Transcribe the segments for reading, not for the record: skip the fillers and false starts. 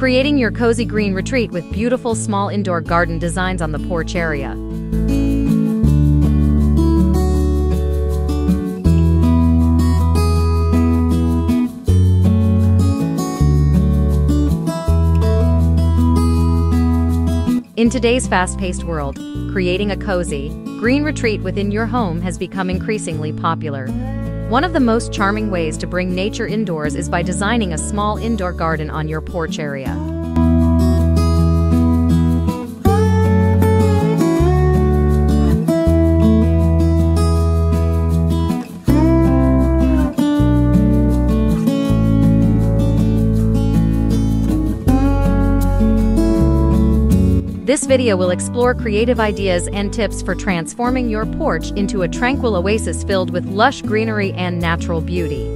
creating your cozy green retreat with beautiful small indoor garden designs on the porch area. In today's fast-paced world, creating a cozy, green retreat within your home has become increasingly popular. One of the most charming ways to bring nature indoors is by designing a small indoor garden on your porch area. This video will explore creative ideas and tips for transforming your porch into a tranquil oasis filled with lush greenery and natural beauty.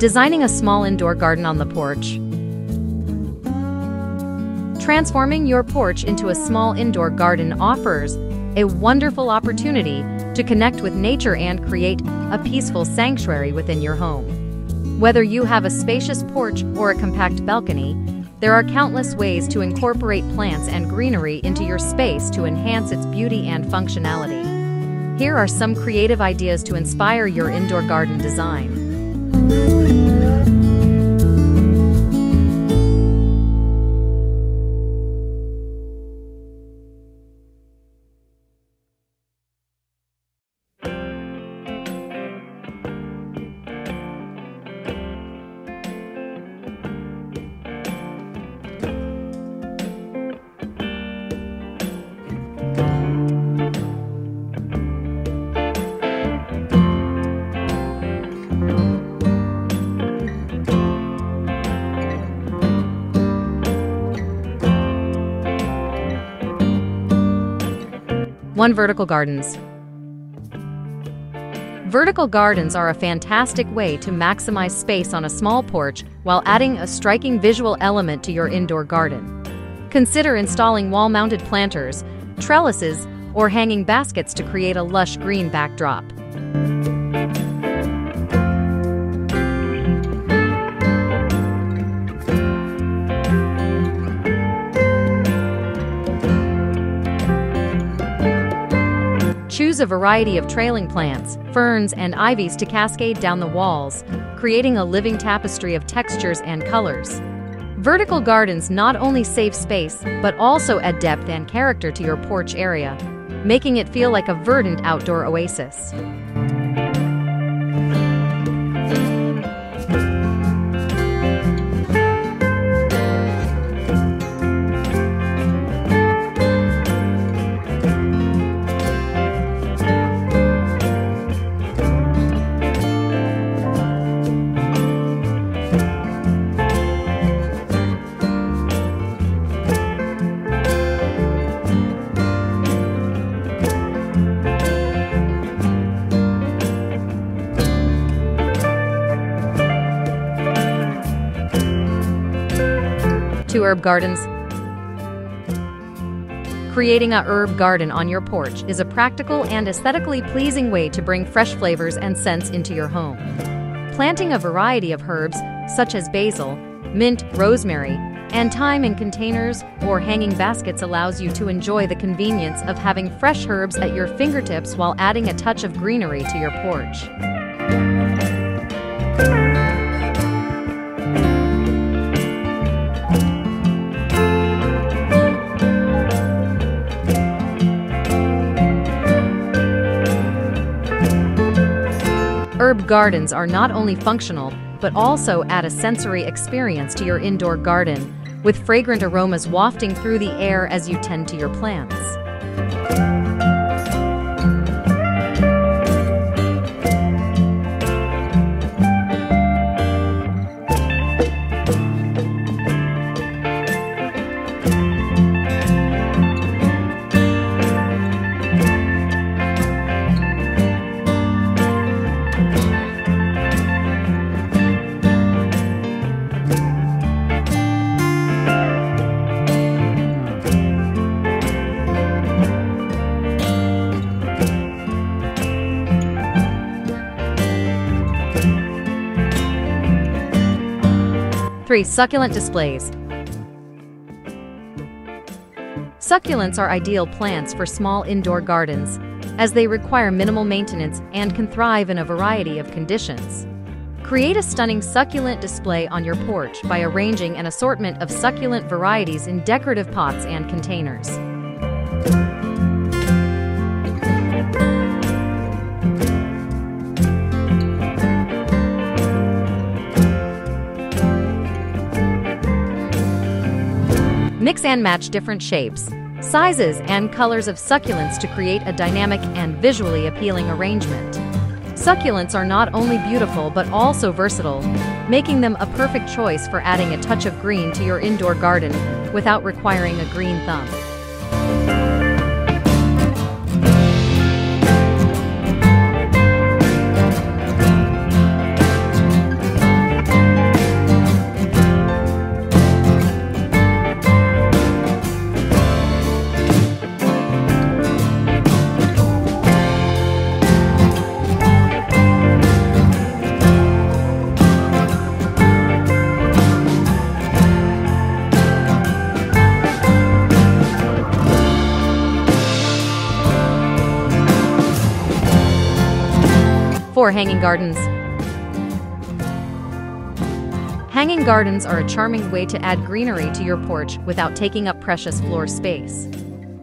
Designing a small indoor garden on the porch. Transforming your porch into a small indoor garden offers a wonderful opportunity to connect with nature and create a peaceful sanctuary within your home. Whether you have a spacious porch or a compact balcony, there are countless ways to incorporate plants and greenery into your space to enhance its beauty and functionality. Here are some creative ideas to inspire your indoor garden design. Vertical gardens. Vertical gardens are a fantastic way to maximize space on a small porch while adding a striking visual element to your indoor garden. Consider installing wall-mounted planters, trellises, or hanging baskets to create a lush green backdrop. Choose a variety of trailing plants, ferns, and ivies to cascade down the walls, creating a living tapestry of textures and colors. Vertical gardens not only save space, but also add depth and character to your porch area, making it feel like a verdant outdoor oasis. To herb gardens. Creating a herb garden on your porch is a practical and aesthetically pleasing way to bring fresh flavors and scents into your home. Planting a variety of herbs, such as basil, mint, rosemary, and thyme in containers or hanging baskets allows you to enjoy the convenience of having fresh herbs at your fingertips while adding a touch of greenery to your porch. Herb gardens are not only functional, but also add a sensory experience to your indoor garden, with fragrant aromas wafting through the air as you tend to your plants. 3. Succulent displays. Succulents are ideal plants for small indoor gardens, as they require minimal maintenance and can thrive in a variety of conditions. Create a stunning succulent display on your porch by arranging an assortment of succulent varieties in decorative pots and containers. Mix and match different shapes, sizes, and colors of succulents to create a dynamic and visually appealing arrangement. Succulents are not only beautiful but also versatile, making them a perfect choice for adding a touch of green to your indoor garden without requiring a green thumb. For hanging gardens. Hanging gardens are a charming way to add greenery to your porch without taking up precious floor space.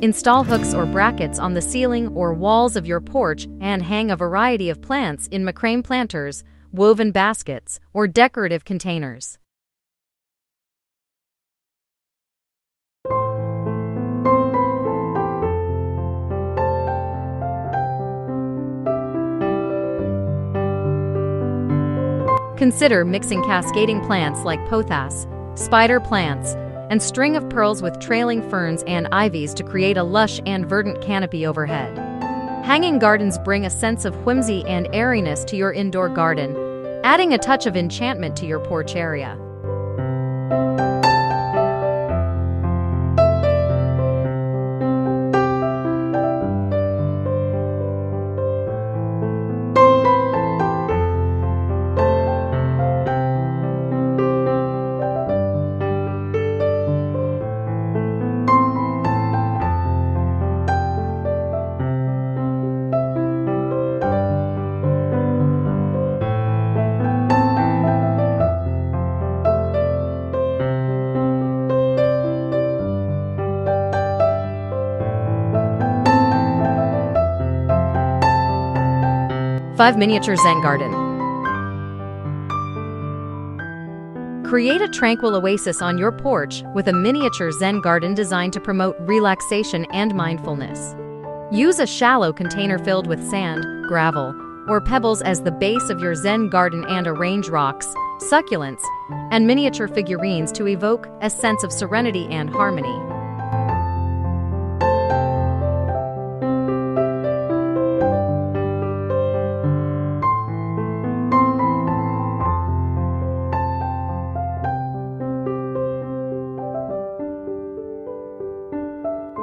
Install hooks or brackets on the ceiling or walls of your porch and hang a variety of plants in macrame planters, woven baskets, or decorative containers. Consider mixing cascading plants like pothos, spider plants, and string of pearls with trailing ferns and ivies to create a lush and verdant canopy overhead. Hanging gardens bring a sense of whimsy and airiness to your indoor garden, adding a touch of enchantment to your porch area. Five. Miniature Zen garden. Create a tranquil oasis on your porch with a miniature Zen garden designed to promote relaxation and mindfulness. Use a shallow container filled with sand, gravel, or pebbles as the base of your Zen garden and arrange rocks, succulents, and miniature figurines to evoke a sense of serenity and harmony.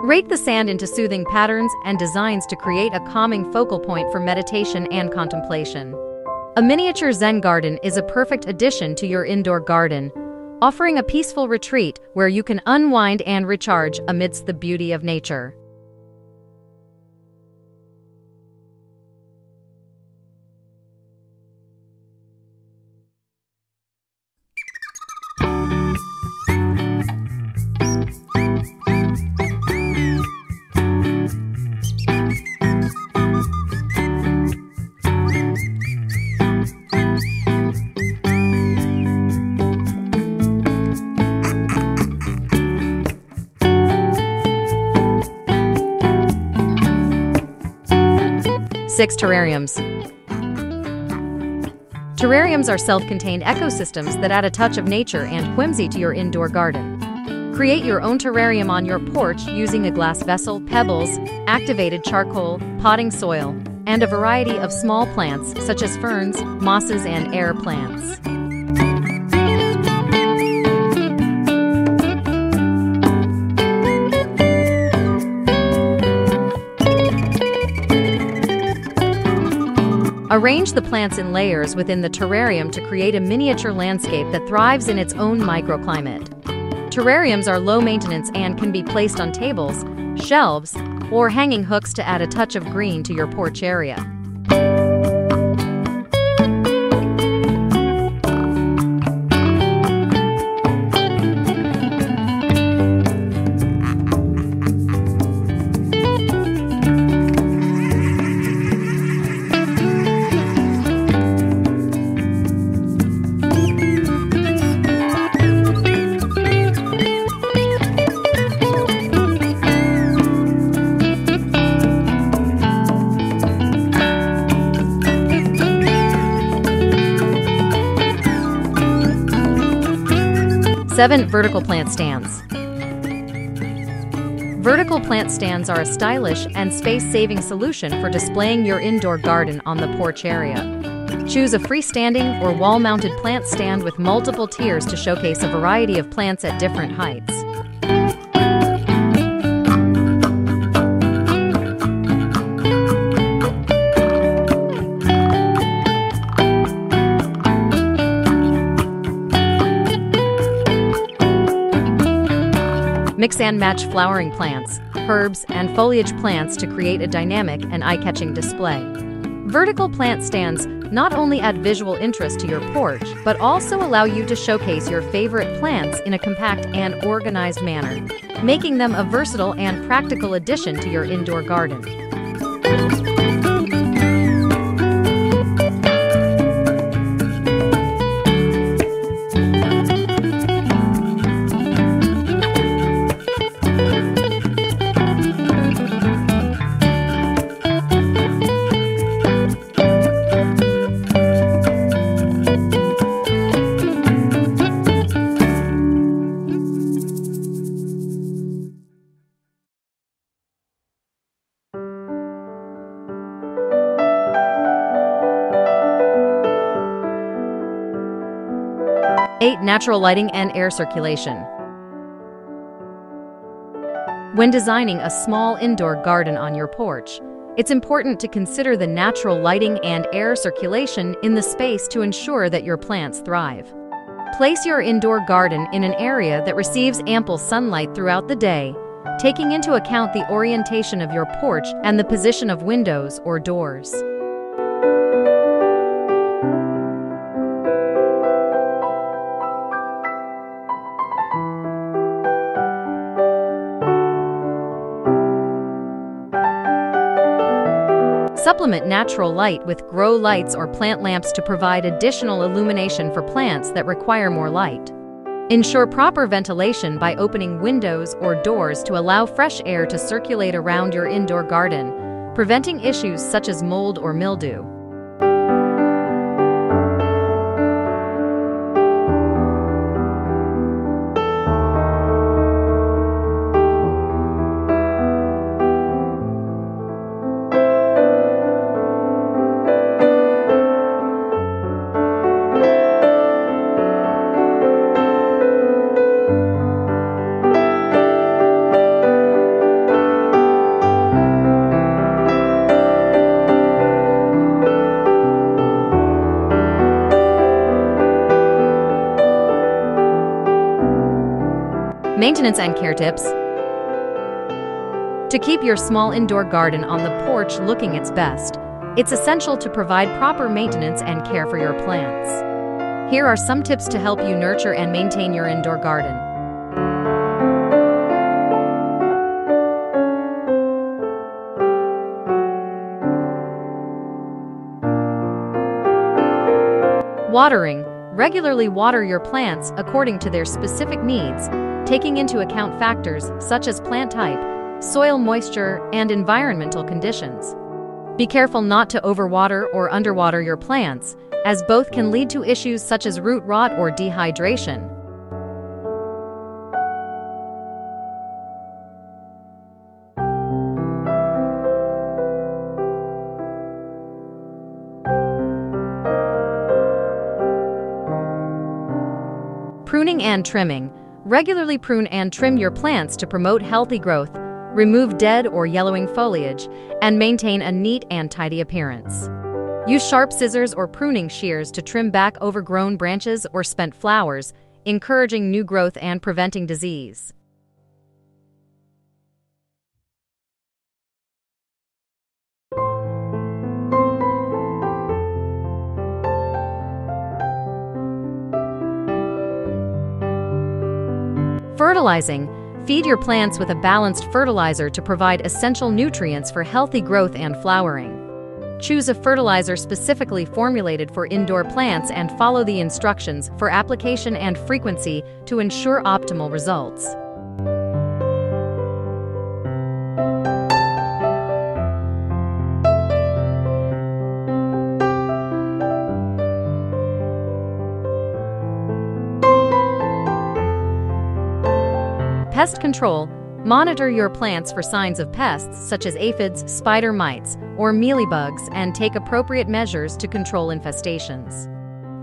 Rake the sand into soothing patterns and designs to create a calming focal point for meditation and contemplation. A miniature Zen garden is a perfect addition to your indoor garden, offering a peaceful retreat where you can unwind and recharge amidst the beauty of nature. Six. Terrariums. Terrariums are self-contained ecosystems that add a touch of nature and whimsy to your indoor garden. Create your own terrarium on your porch using a glass vessel, pebbles, activated charcoal, potting soil, and a variety of small plants such as ferns, mosses, and air plants. Arrange the plants in layers within the terrarium to create a miniature landscape that thrives in its own microclimate. Terrariums are low maintenance and can be placed on tables, shelves, or hanging hooks to add a touch of green to your porch area. Seven vertical plant stands. Vertical plant stands are a stylish and space-saving solution for displaying your indoor garden on the porch area. Choose a freestanding or wall-mounted plant stand with multiple tiers to showcase a variety of plants at different heights. Mix and match flowering plants, herbs, and foliage plants to create a dynamic and eye-catching display. Vertical plant stands not only add visual interest to your porch, but also allow you to showcase your favorite plants in a compact and organized manner, making them a versatile and practical addition to your indoor garden. Eight, natural lighting and air circulation. When designing a small indoor garden on your porch, it's important to consider the natural lighting and air circulation in the space to ensure that your plants thrive. Place your indoor garden in an area that receives ample sunlight throughout the day, taking into account the orientation of your porch and the position of windows or doors. Supplement natural light with grow lights or plant lamps to provide additional illumination for plants that require more light. Ensure proper ventilation by opening windows or doors to allow fresh air to circulate around your indoor garden, preventing issues such as mold or mildew. Maintenance and care tips. To keep your small indoor garden on the porch looking its best, it's essential to provide proper maintenance and care for your plants. Here are some tips to help you nurture and maintain your indoor garden. Watering. Regularly water your plants according to their specific needs, taking into account factors such as plant type, soil moisture, and environmental conditions. Be careful not to overwater or underwater your plants, as both can lead to issues such as root rot or dehydration. Pruning and trimming. Regularly prune and trim your plants to promote healthy growth, remove dead or yellowing foliage, and maintain a neat and tidy appearance. Use sharp scissors or pruning shears to trim back overgrown branches or spent flowers, encouraging new growth and preventing disease. Fertilizing. Feed your plants with a balanced fertilizer to provide essential nutrients for healthy growth and flowering. Choose a fertilizer specifically formulated for indoor plants and follow the instructions for application and frequency to ensure optimal results. Pest control. Monitor your plants for signs of pests such as aphids, spider mites, or mealybugs and take appropriate measures to control infestations.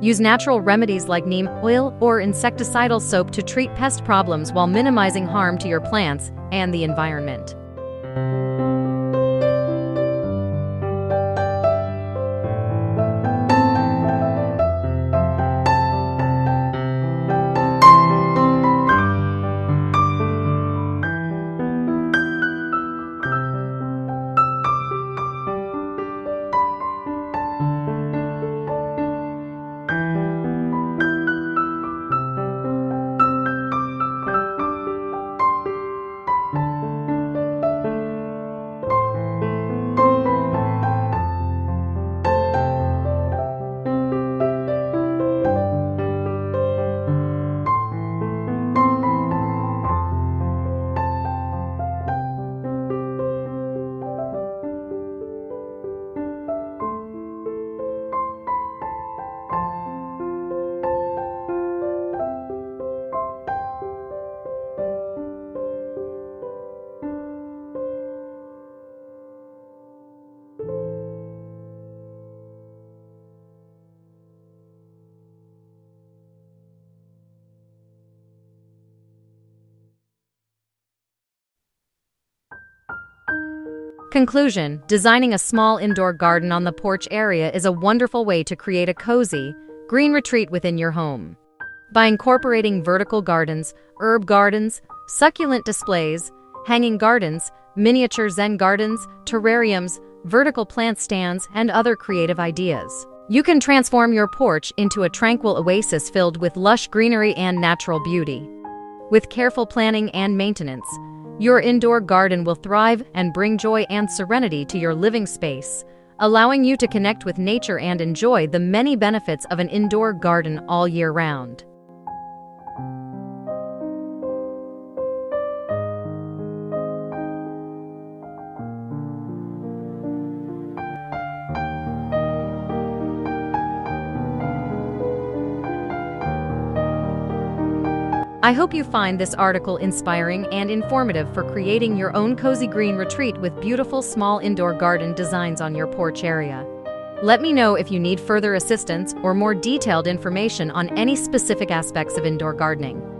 Use natural remedies like neem oil or insecticidal soap to treat pest problems while minimizing harm to your plants and the environment. Conclusion. Designing a small indoor garden on the porch area is a wonderful way to create a cozy, green retreat within your home. By incorporating vertical gardens, herb gardens, succulent displays, hanging gardens, miniature Zen gardens, terrariums, vertical plant stands, and other creative ideas, you can transform your porch into a tranquil oasis filled with lush greenery and natural beauty. With careful planning and maintenance, your indoor garden will thrive and bring joy and serenity to your living space, allowing you to connect with nature and enjoy the many benefits of an indoor garden all year round. I hope you find this article inspiring and informative for creating your own cozy green retreat with beautiful small indoor garden designs on your porch area. Let me know if you need further assistance or more detailed information on any specific aspects of indoor gardening.